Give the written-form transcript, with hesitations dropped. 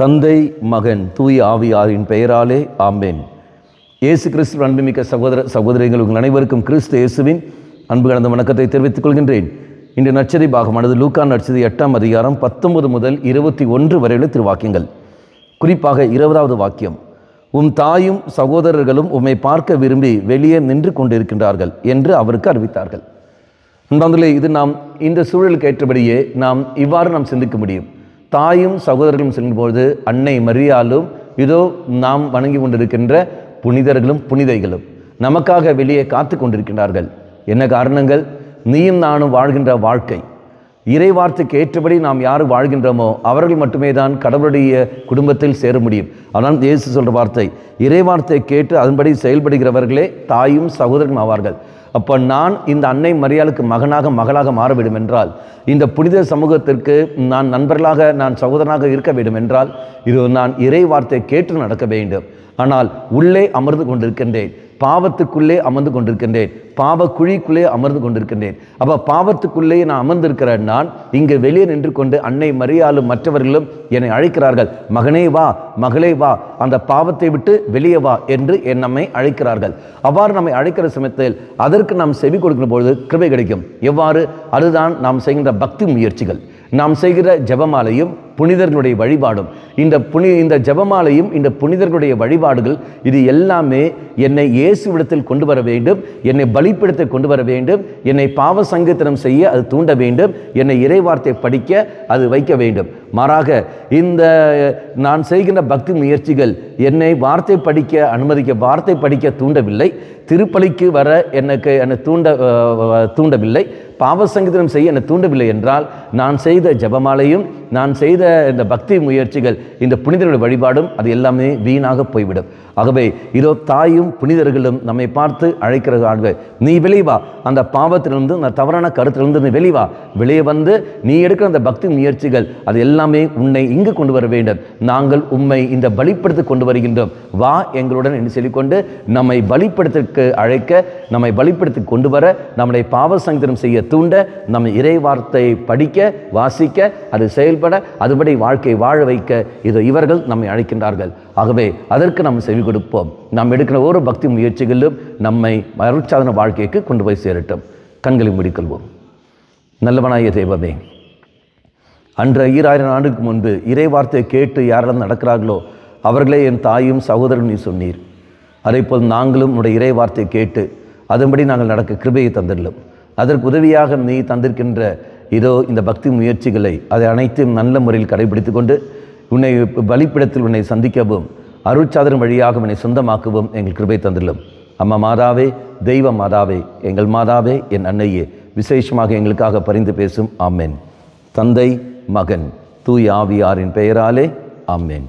தந்தை, மகன், தூய ஆவியாரின் பெயராலே ஆமென். இயேசு கிறிஸ்துவின் அன்புமிக்க சகோதர சகோதரிகள் உங்கள் அனைவருக்கும் கிறிஸ்து இயேசுவின் அன்பு கலந்த வணக்கத்தை தெரிவித்துக் கொள்கின்றேன். இன்று நற்செய்தி பாகமானது லூக்கா நற்செய்தி 8ஆம் அதிகாரம் 19 முதல் 21 வரையுள்ள திருவாக்கியங்கள். குறிப்பாக 20வது வாக்கியம், உம் தாயும் சகோதரர்களும் உம்மை பார்க்க விரும்பி வெளியே நின்று கொண்டிருக்கின்றார்கள் என்று அவருக்கு அறிவித்தார்கள். அன்பார்ந்தவர்களே, இது நாம் இந்த சூழலுக்கு ஏற்றபடியே நாம் இவ்வாறு சிந்திக்க முடியும். தாயும் சகோதரர்களும் செல்லும்போது அன்னை மரியாளும் இதோ நாம் வணங்கி கொண்டிருக்கின்ற புனிதர்களும் புனிதைகளும் நமக்காக வெளியே காத்து கொண்டிருக்கின்றார்கள். என்ன காரணங்கள்? நீயும் நானும் வாழ்கின்ற வாழ்க்கை, இறைவார்த்தைக்கு ஏற்றபடி நாம் யார் வாழ்கின்றோமோ அவர்கள் மட்டுமே தான் கடவுளுடைய குடும்பத்தில் சேர முடியும். அதனால் இயேசு சொல்கிற வார்த்தை, இறைவார்த்தை கேட்டு அதன்படி செயல்படுகிறவர்களே தாயும் சகோதரரும் ஆவார்கள். அப்போ நான் இந்த அன்னை மரியாளுக்கு மகனாக மகளாக மாற வேண்டும் என்றால், இந்த புனித சமூகத்திற்கு நான் நண்பர்களாக நான் சகோதரனாக இருக்க வேண்டும் என்றால், இது நான் இறை வார்த்தை கேட்டு நடக்க வேண்டும். ஆனால் உள்ளே அமர்ந்து கொண்டிருக்கின்றேன், பாவத்துக்குள்ளே அமர்ந்து கொண்டிருக்கின்றேன், பாவ குழிக்குள்ளே அமர்ந்து கொண்டிருக்கின்றேன். அப்போ பாவத்துக்குள்ளே நான் அமர்ந்திருக்கிற நான் இங்கே வெளியே நின்று கொண்டு அன்னை மரியாளும் மற்றவர்களும் என்னை அழைக்கிறார்கள், மகனே வா, மகளே வா, அந்த பாவத்தை விட்டு வெளியே வா என்று நம்மை அழைக்கிறார்கள். அவ்வாறு நம்மை அழைக்கிற சமயத்தில் அதற்கு நாம் செவி கொடுக்கிற பொழுது கிருபை கிடைக்கும். எவ்வாறு? அதுதான் நாம் செய்கின்ற பக்தி முயற்சிகள், நாம் செய்கிற ஜெபமாலையும் புனிதர்களுடைய வழிபாடும். இந்த ஜெபமாலையும் இந்த புனிதர்களுடைய வழிபாடுகள் இது எல்லாமே என்னை இயேசுவிடத்தில் கொண்டு வர வேண்டும், என்னை பலிப்பிடத்தை கொண்டு வர வேண்டும், என்னை பாவ சங்கீர்த்தனம் செய்ய அது தூண்ட வேண்டும், என்னை இறைவார்த்தை படிக்க அது வைக்க வேண்டும். மாறாக இந்த நான் செய்கின்ற பக்தி முயற்சிகள் என்னை வார்த்தை படிக்க அனுமதிக்க, வார்த்தை படிக்க தூண்டவில்லை, திருப்பலிக்கு வர என்னை தூண்டவில்லை, பாவ சங்கீதம் செய்ய என்னை தூண்டவில்லை என்றால் நான் செய்த ஜெபமாலையும் நான் செய்த இந்த பக்தி முயற்சிகள் இந்த புனிதர்களுடைய வழிபாடும் அது எல்லாமே வீணாக போய்விடும். ஆகவே இதோ தாயும் புனிதர்களும் நம்மை பார்த்து அழைக்கிறார்கள், நீ வெளியே வா, அந்த பாவத்திலிருந்து, அந்த தவறான கருத்திலிருந்து நீ வெளியே வா, வெளியே வந்து நீ எடுக்கிற அந்த பக்தி முயற்சிகள் அது எல்லாமே உன்னை இங்கு கொண்டு வர வேண்டும். நாங்கள் உம்மை இந்த பலிப்படுத்தி கொண்டு வருகின்றோம், வா எங்களுடன் என்று சொல்லிக்கொண்டு நம்மை பலிப்படுத்திற்கு அழைக்க, நம்மை பலிப்படுத்தி கொண்டு வர, நம்முடைய பாவ சங்கீதம் செய்ய தூண்ட, நம்ம இறை வார்த்தை படிக்க, வாசிக்க, அது செயல்பட, அதுபடி வாழ்க்கை வாழ வைக்க இது இவர்கள் நம்மை அழைக்கின்றார்கள். ஆகவே அதற்கு நாம் செவி கொடுப்போம். நாம் எடுக்கிற ஒவ்வொரு பக்தி முயற்சிகளிலும் நம்மை அருட்சாதன வாழ்க்கைக்கு கொண்டு போய் சேரட்டும். கண்களை மூடிக்கொள்வோம். நல்லவனாய தெய்வமே, அன்று 2000 ஆண்டுக்கு முன்பு இறை வார்த்தையை கேட்டு யாரெல்லாம் நடக்கிறார்களோ அவர்களே என் தாயும் சகோதரன் நீ சொன்னீர். அதேபோல் நாங்களும் உன்னுடைய இறை வார்த்தையை கேட்டு அதன்படி நாங்கள் நடக்க கிருபையை தந்திடலும். அதற்கு உதவியாக நீ தந்திருக்கின்ற இதோ இந்த பக்தி முயற்சிகளை அதை அனைத்தும் நல்ல முறையில் கடைபிடித்து கொண்டு உன்னை பலிப்பிடத்தில் உன்னை சந்திக்கவும், அருட்சாதனம் வழியாக உன்னை சொந்தமாக்கவும் எங்கள் கிருபை தந்துள்ளோம். அம்மா மாதாவே, தெய்வ மாதாவே, எங்கள் மாதாவே, என் அன்னையே, விசேஷமாக எங்களுக்காக பரிந்து பேசும். ஆமென். தந்தை, மகன், தூய ஆவியாரின் பெயராலே ஆமென்.